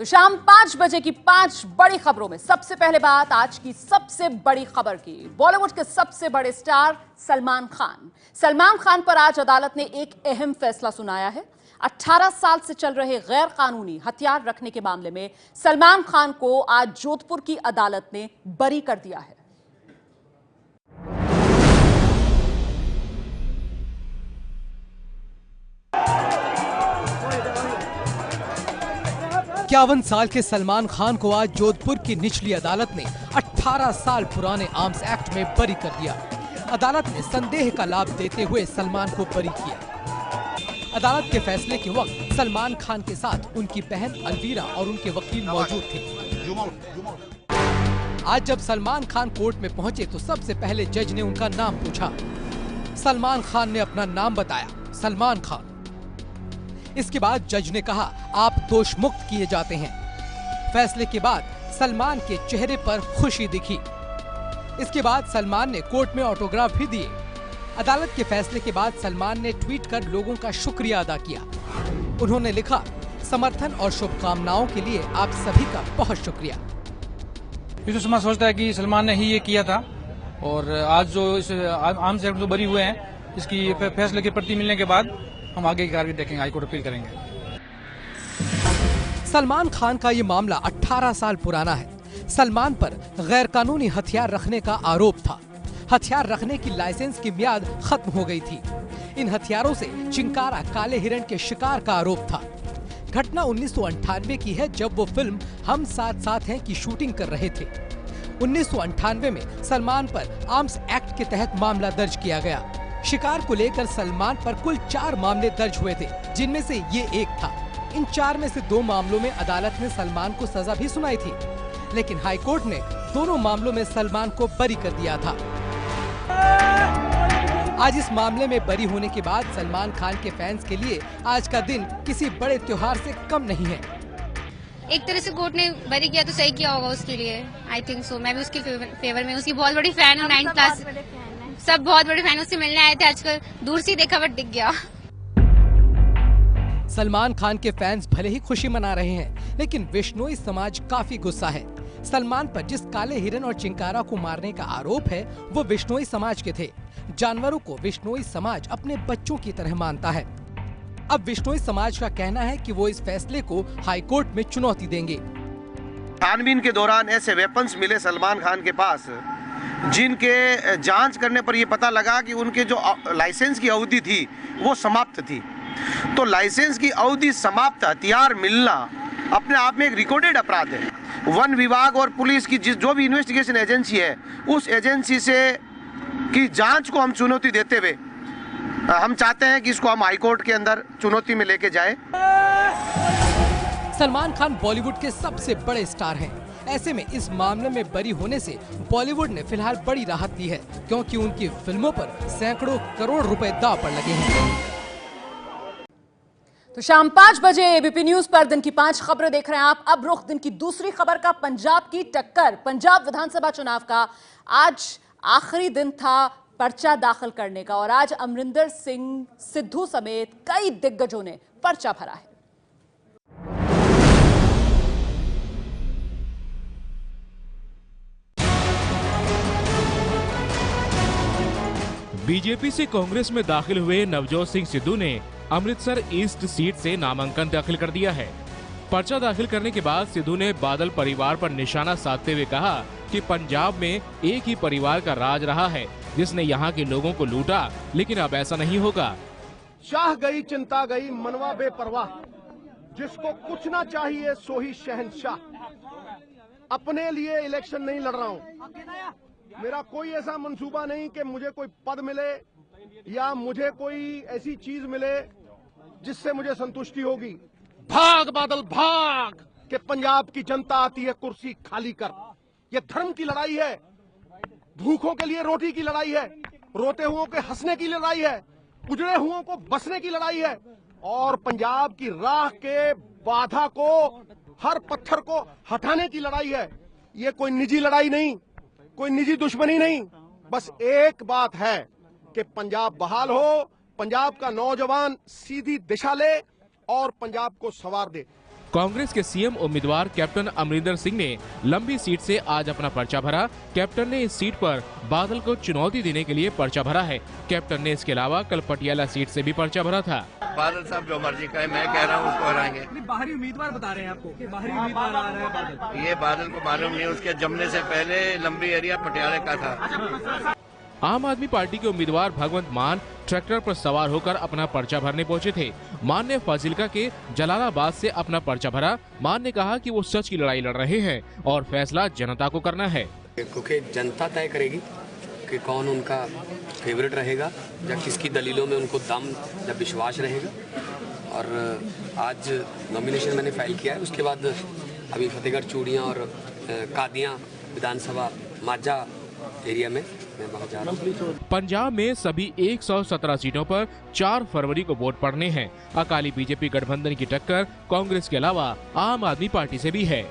तो शाम 5 बजे की 5 बड़ी खबरों में सबसे पहले बात आज की सबसे बड़ी खबर की। बॉलीवुड के सबसे बड़े स्टार सलमान खान। सलमान खान पर आज अदालत ने एक अहम फैसला सुनाया है। 18 साल से चल रहे गैर कानूनी हथियार रखने के मामले में सलमान खान को आज जोधपुर की अदालत ने बरी कर दिया है। 51 साल के सलमान खान को आज जोधपुर की निचली अदालत ने 18 साल पुराने आर्म्स एक्ट में बरी कर दिया। अदालत ने संदेह का लाभ देते हुए सलमान को बरी किया। अदालत के फैसले के वक्त सलमान खान के साथ उनकी बहन अलवीरा और उनके वकील मौजूद थे। आज जब सलमान खान कोर्ट में पहुंचे तो सबसे पहले जज ने उनका नाम पूछा। सलमान खान ने अपना नाम बताया, सलमान खान। इसके बाद जज ने कहा, आप दोष मुक्त किए जाते हैं। फैसले के बाद सलमान के चेहरे पर खुशी दिखी। इसके बाद सलमान ने कोर्ट में ऑटोग्राफ भी दिए। अदालत के फैसले के बाद सलमान ने ट्वीट कर लोगों का शुक्रिया अदा किया। उन्होंने लिखा, समर्थन और शुभकामनाओं के लिए आप सभी का बहुत शुक्रिया। ये समाज सोचता है कि सलमान ने ही ये किया था और आज जो इस आर्म्स एक्ट जो बरी हुए हैं, इसकी फैसले की प्रति मिलने के बाद हम आगे की कार्रवाई देखेंगे, हाईकोर्ट अपील करेंगे। सलमान खान का ये मामला 18 साल पुराना है। सलमान पर गैर कानूनी हथियार रखने का आरोप था। हथियार रखने की लाइसेंस की मियाद खत्म हो गई थी। इन हथियारों से चिंकारा काले हिरण के शिकार का आरोप था। घटना 1998 की है, जब वो फिल्म हम साथ साथ हैं की शूटिंग कर रहे थे। 1998 में सलमान पर आर्म्स एक्ट के तहत मामला दर्ज किया गया। शिकार को लेकर सलमान पर कुल 4 मामले दर्ज हुए थे, जिनमें से ये एक था। इन 4 में से 2 मामलों में अदालत ने सलमान को सजा भी सुनाई थी, लेकिन हाईकोर्ट ने दोनों मामलों में सलमान को बरी कर दिया था। आज इस मामले में बरी होने के बाद सलमान खान के फैंस के लिए आज का दिन किसी बड़े त्योहार से कम नहीं है। एक तरह से कोर्ट ने बरी किया तो सही किया होगा उसके लिए। I think so. मैं भी उसके फेवर में, उसकी बहुत बड़ी फैन हूँ। 9+ सब बहुत बड़े फैन, उससे मिलने आए थे। आजकल दूर से देखा बट दिख गया। सलमान खान के फैंस भले ही खुशी मना रहे हैं, लेकिन बिश्नोई समाज काफी गुस्सा है। सलमान पर जिस काले हिरन और चिंकारा को मारने का आरोप है, वो बिश्नोई समाज के थे। जानवरों को बिश्नोई समाज अपने बच्चों की तरह मानता है। अब बिश्नोई समाज का कहना है कि वो इस फैसले को हाईकोर्ट में चुनौती देंगे। छानबीन के दौरान ऐसे वेपन्स मिले सलमान खान के पास, जिनके जांच करने पर यह पता लगा कि उनके जो लाइसेंस की अवधि थी वो समाप्त थी। तो लाइसेंस की अवधि समाप्त हथियार मिलना अपने आप में एक रिकॉर्डेड अपराध है। वन विभाग और पुलिस की जो भी इन्वेस्टिगेशन एजेंसी है, उस एजेंसी से की जांच को हम चुनौती देते हुए हम चाहते हैं कि इसको हम हाईकोर्ट के अंदर चुनौती में लेके जाए। सलमान खान बॉलीवुड के सबसे बड़े स्टार हैं। ऐसे में इस मामले में बरी होने से बॉलीवुड ने फिलहाल बड़ी राहत दी है, क्योंकि उनकी फिल्मों पर सैकड़ों करोड़ रुपए दांव पर लगे हैं। तो शाम 5 बजे एबीपी न्यूज पर दिन की 5 खबरें देख रहे हैं आप। अब रुख दिन की दूसरी खबर का। पंजाब की टक्कर। पंजाब विधानसभा चुनाव का आज आखिरी दिन था पर्चा दाखिल करने का, और आज अमरिंदर सिंह सिद्धू समेत कई दिग्गजों ने पर्चा भरा है। बीजेपी से कांग्रेस में दाखिल हुए नवजोत सिंह सिद्धू ने अमृतसर ईस्ट सीट से नामांकन दाखिल कर दिया है। पर्चा दाखिल करने के बाद सिद्धू ने बादल परिवार पर निशाना साधते हुए कहा कि पंजाब में एक ही परिवार का राज रहा है, जिसने यहाँ के लोगों को लूटा, लेकिन अब ऐसा नहीं होगा। शाह गई चिंता गई मनवा बेपरवाह, जिसको कुछ ना चाहिए सो ही शहंशाह। अपने लिए इलेक्शन नहीं लड़ रहा हूँ। मेरा कोई ऐसा मंसूबा नहीं कि मुझे कोई पद मिले या मुझे कोई ऐसी चीज मिले जिससे मुझे संतुष्टि होगी। भाग बादल भाग कि पंजाब की जनता आती है कुर्सी खाली कर। ये धर्म की लड़ाई है, भूखों के लिए रोटी की लड़ाई है, रोते हुओं के हंसने की लड़ाई है, उजड़े हुओं को बसने की लड़ाई है, और पंजाब की राह के बाधा को, हर पत्थर को हटाने की लड़ाई है। ये कोई निजी लड़ाई नहीं, कोई निजी दुश्मनी नहीं। बस एक बात है कि पंजाब बहाल हो, पंजाब का नौजवान सीधी दिशा ले और पंजाब को संवार दे। कांग्रेस के सीएम उम्मीदवार कैप्टन अमरिंदर सिंह ने लंबी सीट से आज अपना पर्चा भरा। कैप्टन ने इस सीट पर बादल को चुनौती देने के लिए पर्चा भरा है। कैप्टन ने इसके अलावा कल पटियाला सीट से भी पर्चा भरा था। बादल साहब जो मर्जी कहे, मैं कह रहा हूँ उसको हराएंगे। बाहरी उम्मीदवार बता रहे हैं आपको कि बाहरी उम्मीदवार आ रहा है बादल। ये बादल को मालूम नहीं, उसके जमने से पहले लंबी एरिया पटियाले का था। आम आदमी पार्टी के उम्मीदवार भगवंत मान ट्रैक्टर पर सवार होकर अपना पर्चा भरने पहुंचे थे। मान ने फाजिलका के जलालाबाद से अपना पर्चा भरा। मान ने कहा कि वो सच की लड़ाई लड़ रहे हैं और फैसला जनता को करना है, क्योंकि जनता तय करेगी कि कौन उनका फेवरेट रहेगा या किसकी दलीलों में उनको दम या विश्वास रहेगा। और आज नॉमिनेशन मैंने फाइल किया है। उसके बाद अभी फतेहगढ़ चूड़ियाँ और कादियाँ विधानसभा माझा एरिया में मैं वहाँ जा रहा हूँ। पंजाब में सभी 117 सीटों पर 4 फरवरी को वोट पड़ने हैं। अकाली बीजेपी गठबंधन की टक्कर कांग्रेस के अलावा आम आदमी पार्टी से भी है।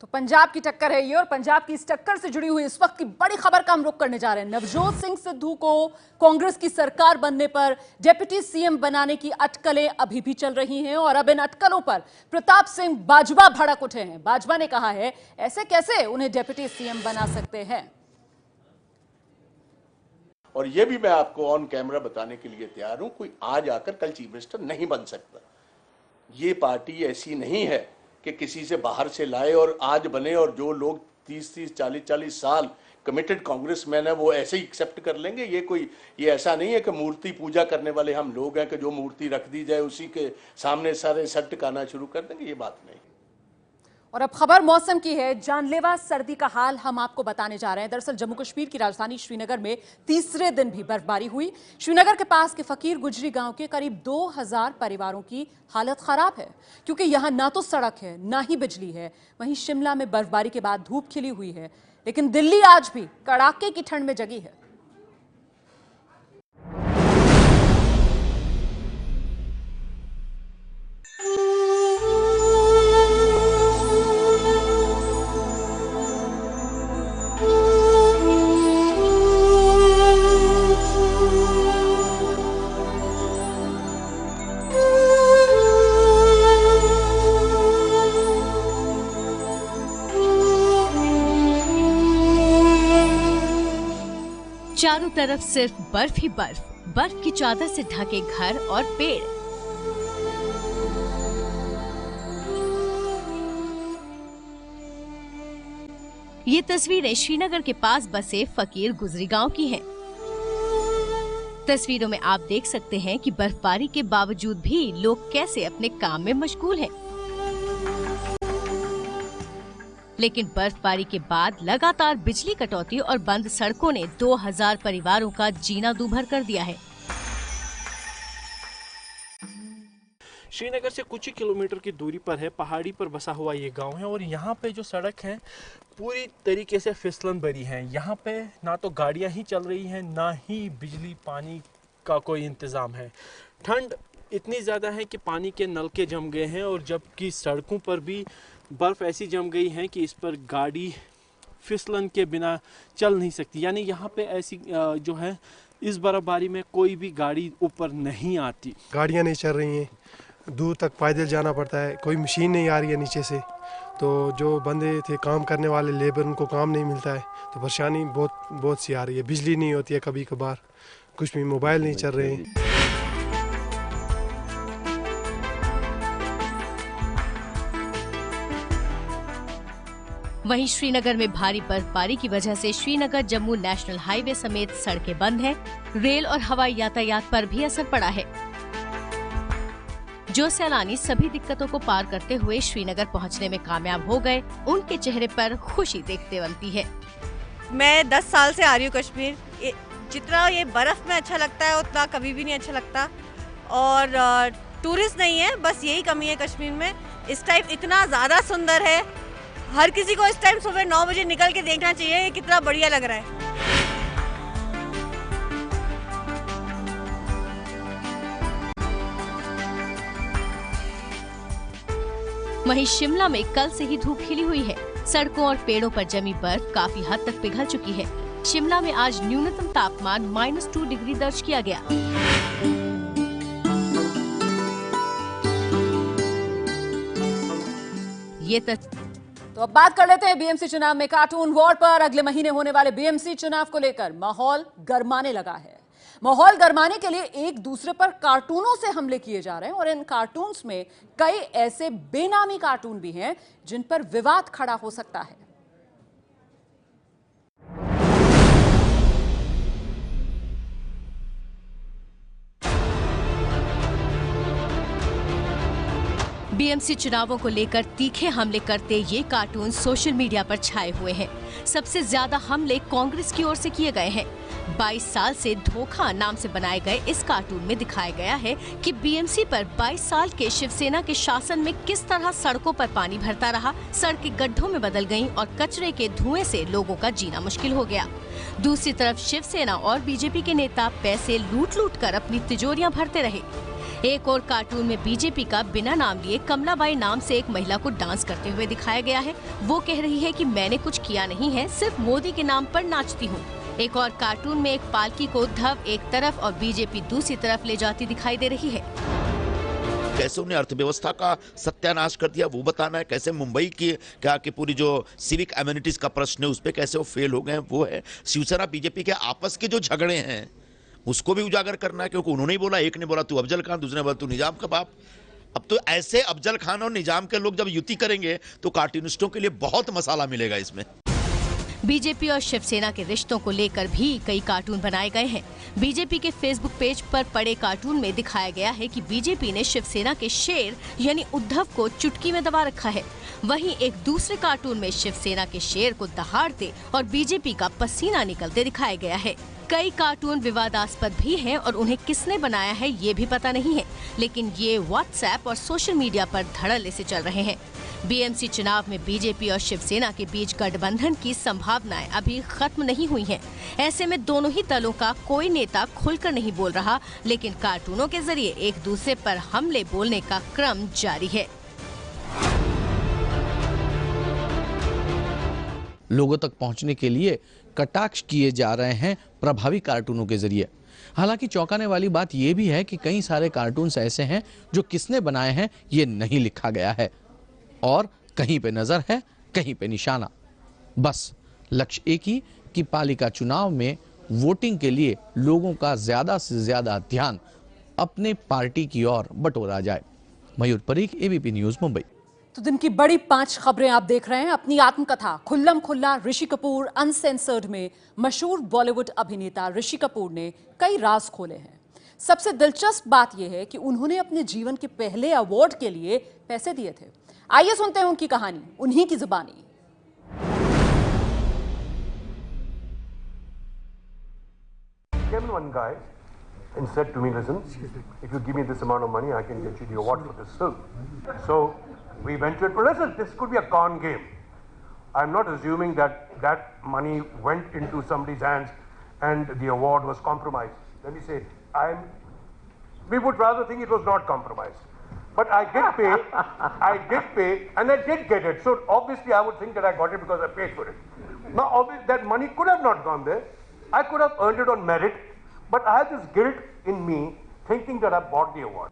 तो पंजाब की टक्कर है ये, और पंजाब की इस टक्कर से जुड़ी हुई इस वक्त की बड़ी खबर का हम रुख करने जा रहे हैं। नवजोत सिंह सिद्धू को कांग्रेस की सरकार बनने पर डिप्टी सीएम बनाने की अटकलें अभी भी चल रही हैं, और अब इन अटकलों पर प्रताप सिंह बाजवा भड़क उठे हैं। बाजवा ने कहा है ऐसे कैसे उन्हें डिप्टी सीएम बना सकते हैं। और ये भी मैं आपको ऑन कैमरा बताने के लिए तैयार हूं, कोई आज आकर कल चीफ मिनिस्टर नहीं बन सकता। ये पार्टी ऐसी नहीं है कि किसी से बाहर से लाए और आज बने, और जो लोग 30-30, 40-40 साल कमिटेड कांग्रेसमैन है वो ऐसे ही एक्सेप्ट कर लेंगे। ये ऐसा नहीं है कि मूर्ति पूजा करने वाले हम लोग हैं कि जो मूर्ति रख दी जाए उसी के सामने सारे सट टिकाना शुरू कर देंगे, ये बात नहीं। और अब खबर मौसम की है। जानलेवा सर्दी का हाल हम आपको बताने जा रहे हैं। दरअसल जम्मू कश्मीर की राजधानी श्रीनगर में तीसरे दिन भी बर्फबारी हुई। श्रीनगर के पास के फकीर गुजरी गांव के करीब 2000 परिवारों की हालत खराब है, क्योंकि यहां ना तो सड़क है ना ही बिजली है। वहीं शिमला में बर्फबारी के बाद धूप खिली हुई है, लेकिन दिल्ली आज भी कड़ाके की ठंड में जगी है। चारों तरफ सिर्फ बर्फ ही बर्फ, बर्फ की चादर से ढके घर और पेड़। ये तस्वीरें श्रीनगर के पास बसे फकीर गुजरी गांव की हैं। तस्वीरों में आप देख सकते हैं कि बर्फबारी के बावजूद भी लोग कैसे अपने काम में मशगूल हैं। लेकिन बर्फबारी के बाद लगातार बिजली कटौती और बंद सड़कों ने 2000 परिवारों का जीना दूभर कर दिया है। श्रीनगर से कुछ ही किलोमीटर की दूरी पर है, पहाड़ी पर बसा हुआ ये गांव है, और यहाँ पे जो सड़क है पूरी तरीके से फिसलन भरी है। यहाँ पे ना तो गाड़ियाँ ही चल रही हैं, ना ही बिजली पानी का कोई इंतज़ाम है। ठंड इतनी ज़्यादा है कि पानी के नलके जम गए हैं, और जबकि सड़कों पर भी बर्फ़ ऐसी जम गई है कि इस पर गाड़ी फिसलन के बिना चल नहीं सकती। यानी यहाँ पे ऐसी जो है इस बर्फबारी में कोई भी गाड़ी ऊपर नहीं आती। गाड़ियाँ नहीं चल रही हैं, दूर तक पैदल जाना पड़ता है, कोई मशीन नहीं आ रही है नीचे से, तो जो बंदे थे काम करने वाले लेबर उनको काम नहीं मिलता है, तो परेशानी बहुत सी आ रही है। बिजली नहीं होती है कभी कभार, कुछ भी मोबाइल नहीं चल रहे हैं। वहीं श्रीनगर में भारी बर्फबारी की वजह से श्रीनगर जम्मू नेशनल हाईवे समेत सड़कें बंद हैं। रेल और हवाई यातायात पर भी असर पड़ा है। जो सैलानी सभी दिक्कतों को पार करते हुए श्रीनगर पहुंचने में कामयाब हो गए, उनके चेहरे पर खुशी देखते बनती है। मैं 10 साल से आ रही हूँ कश्मीर। जितना ये बर्फ में अच्छा लगता है उतना कभी भी नहीं अच्छा लगता, और टूरिस्ट नहीं है, बस यही कमी है कश्मीर में। इस टाइम इतना ज़्यादा सुंदर है, हर किसी को इस टाइम सुबह 9 बजे निकल के देखना चाहिए, ये कितना बढ़िया लग रहा है। वहीं शिमला में कल से ही धूप खिली हुई है। सड़कों और पेड़ों पर जमी बर्फ काफी हद तक पिघल चुकी है। शिमला में आज न्यूनतम तापमान -2 डिग्री दर्ज किया गया। ये तो अब बात कर लेते हैं बीएमसी चुनाव में कार्टून वॉर पर। अगले महीने होने वाले बीएमसी चुनाव को लेकर माहौल गरमाने लगा है। माहौल गरमाने के लिए एक दूसरे पर कार्टूनों से हमले किए जा रहे हैं और इन कार्टून्स में कई ऐसे बेनामी कार्टून भी हैं जिन पर विवाद खड़ा हो सकता है। बीएमसी चुनावों को लेकर तीखे हमले करते ये कार्टून सोशल मीडिया पर छाए हुए हैं। सबसे ज्यादा हमले कांग्रेस की ओर से किए गए हैं। 22 साल से धोखा नाम से बनाए गए इस कार्टून में दिखाया गया है कि बीएमसी पर 22 साल के शिवसेना के शासन में किस तरह सड़कों पर पानी भरता रहा, सड़कें गड्ढों में बदल गईं और कचरे के धुएं से लोगों का जीना मुश्किल हो गया। दूसरी तरफ शिवसेना और बीजेपी के नेता पैसे लूट कर अपनी तिजोरियां भरते रहे। एक और कार्टून में बीजेपी का बिना नाम लिए कमलाबाई नाम से एक महिला को डांस करते हुए दिखाया गया है। वो कह रही है कि मैंने कुछ किया नहीं है, सिर्फ मोदी के नाम पर नाचती हूँ। एक और कार्टून में एक पालकी को उद्धव एक तरफ और बीजेपी दूसरी तरफ ले जाती दिखाई दे रही है। कैसे उन्हें अर्थव्यवस्था का सत्यानाश कर दिया वो बताना है, कैसे मुंबई की क्या कि पूरी जो सिविक एमिनिटीज का प्रश्न है उस पर कैसे वो फेल हो गए हैं वो है। शिवसेना बीजेपी के आपस के जो झगड़े हैं उसको भी उजागर करना है, क्योंकि उन्होंने ही बोला, एक ने बोला तू अफजल खान, दूसरे ने बोला तू निजाम का बाप। अब तो ऐसे अफजल खान और निजाम के लोग जब युति करेंगे तो कार्टूनिस्टों के लिए बहुत मसाला मिलेगा इसमें। बीजेपी और शिवसेना के रिश्तों को लेकर भी कई कार्टून बनाए गए हैं। बीजेपी के फेसबुक पेज पर पड़े कार्टून में दिखाया गया है कि बीजेपी ने शिवसेना के शेर यानी उद्धव को चुटकी में दबा रखा है। वहीं एक दूसरे कार्टून में शिवसेना के शेर को दहाड़ते और बीजेपी का पसीना निकलते दिखाया गया है। कई कार्टून विवादास्पद भी हैं और उन्हें किसने बनाया है ये भी पता नहीं है, लेकिन ये व्हाट्सएप और सोशल मीडिया पर धड़ल्ले से चल रहे हैं। बीएमसी चुनाव में बीजेपी और शिवसेना के बीच गठबंधन की संभावनाएं अभी खत्म नहीं हुई हैं। ऐसे में दोनों ही दलों का कोई नेता खुलकर नहीं बोल रहा, लेकिन कार्टूनों के जरिए एक दूसरे पर हमले बोलने का क्रम जारी है। लोगों तक पहुंचने के लिए कटाक्ष किए जा रहे हैं प्रभावी कार्टूनों के जरिए। हालांकि चौंकाने वाली बात यह भी है कि कई सारे कार्टून्स ऐसे हैं जो किसने बनाए हैं ये नहीं लिखा गया है और कहीं पे नजर है, कहीं पे निशाना। बस लक्ष्य एक ही कि पालिका चुनाव में वोटिंग के लिए लोगों का ज्यादा से ज्यादा ध्यान अपने पार्टी की ओर बटोरा जाए। मयूर परीख, एबीपी न्यूज, मुंबई। तो दिन की बड़ी 5 खबरें आप देख रहे हैं। अपनी आत्मकथा खुल्लम खुल्ला ऋषि कपूर अनसेंसर्ड में मशहूर बॉलीवुड अभिनेता ऋषि कपूर ने कई राज खोले हैं। सबसे दिलचस्प बात यह है कि उन्होंने अपने जीवन के पहले अवार्ड के लिए पैसे दिए थे। आइए सुनते हैं उनकी कहानी उन्हीं की जुबानी। One guy and said to me, listen, if you give me this amount of money, I can get you the award for this film. So we went to it, but listen, this could be a con game. I'm not assuming that that money went into somebody's hands and the award was compromised. Let me say, we would rather think it was not compromised. But I did pay, and I did get it. So obviously I would think that I got it because I paid for it. Now obviously that money could have not gone there. I could have earned it on merit, but I have this guilt in me thinking that I bought the award.